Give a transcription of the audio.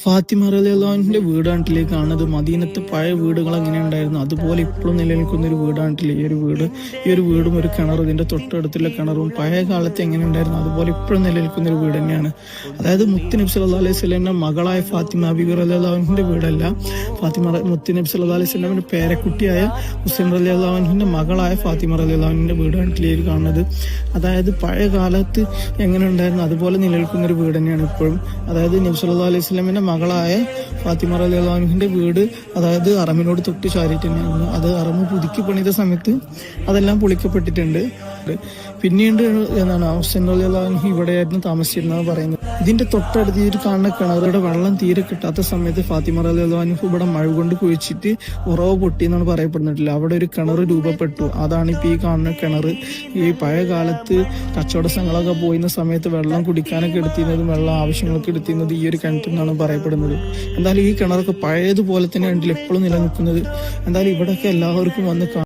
ഫാത്തിമ റളിയല്ലാഹുവിന്റെ വീടാണ്ടില്ലേ കാണുന്നത്. മദീനത്തെ പഴയ വീടുകൾ എങ്ങനെ ഉണ്ടായിരുന്നു അതുപോലെ ഇപ്പോഴും നിലനിൽക്കുന്ന ഒരു വീടാണ്ടില്ലേ ഈ ഒരു വീടും ഒരു കിണറും ഇതിന്റെ തൊട്ടടുത്തുള്ള കിണറും പഴയ കാലത്ത് എങ്ങനെ ഉണ്ടായിരുന്നു അതുപോലെ ഇപ്പോഴും നിലനിൽക്കുന്ന ഒരു വീട് തന്നെയാണ്. അതായത് മുത്ത് നബി സല്ലല്ലാഹു അലൈഹി വസല്ലമയുടെ മകളായ ഫാത്തിമ ബീവി റളിയല്ലാഹുവിന്റെ വീടല്ല, മുത്ത് നബി സല്ലല്ലാഹു അലൈഹി വസല്ലമയുടെ പേരക്കുട്ടിയായ ഹുസൈൻ റളിയല്ലാഹുവിന്റെ മകളായ ഫാത്തിമ റളിയല്ലാഹുവിന്റെ വീടാണ്ടില്ലേ കാണുന്നത്. അതായത് പഴയ കാലത്ത് എങ്ങനെ ഉണ്ടായിരുന്നു അതുപോലെ നിലനിൽക്കുന്ന ഒരു വീട് തന്നെയാണ് ഇപ്പോഴും. അതായത് നബി സല്ലല്ലാഹു അലൈഹി വസല്ലമയുടെ മകളായ ഫാത്തിമ റളിയല്ലാഹുവിന്റെ വീട് അതായത് അറമിനോട് തൊട്ട് ചാരിയിട്ട് തന്നെയായിരുന്നു. അത് അറമ് പുതുക്കി പണിത സമയത്ത് അതെല്ലാം പൊളിക്കപ്പെട്ടിട്ടുണ്ട്. പിന്നീട് ഹുസൈൻ റളിയല്ലാഹു ഇവിടെയായിരുന്നു താമസിച്ചിരുന്നത് പറയുന്നത്. ഇതിന്റെ തൊട്ടടുത്ത് ഈ കാണുന്ന കിണറുടെ വെള്ളം തീരെ കിട്ടാത്ത സമയത്ത് ഫാത്തിമ റളിയല്ലാഹു ഇവിടെ മഴ കൊണ്ട് കുഴിച്ചിട്ട് ഉറവ് പൊട്ടി എന്നാണ് പറയപ്പെടുന്നിട്ടില്ല. അവിടെ ഒരു കിണർ രൂപപ്പെട്ടു. അതാണ് ഇപ്പൊ ഈ കാണുന്ന കിണർ. ഈ പഴയ കാലത്ത് കച്ചവട സംഘങ്ങളൊക്കെ പോയിരുന്ന സമയത്ത് വെള്ളം കുടിക്കാനൊക്കെ എടുത്തിരുന്നതും വെള്ളം ആവശ്യങ്ങൾക്ക് എടുത്തിരുന്നത് ഈ ഒരു കിണറ്റിൽ നിന്നാണ് പറയപ്പെടുന്നത്. എന്തായാലും ഈ കിണറൊക്കെ പഴയതുപോലെ തന്നെ ഉണ്ടല്ലോ എപ്പോഴും നിലനിൽക്കുന്നത്. എന്തായാലും ഇവിടെയൊക്കെ എല്ലാവർക്കും വന്ന്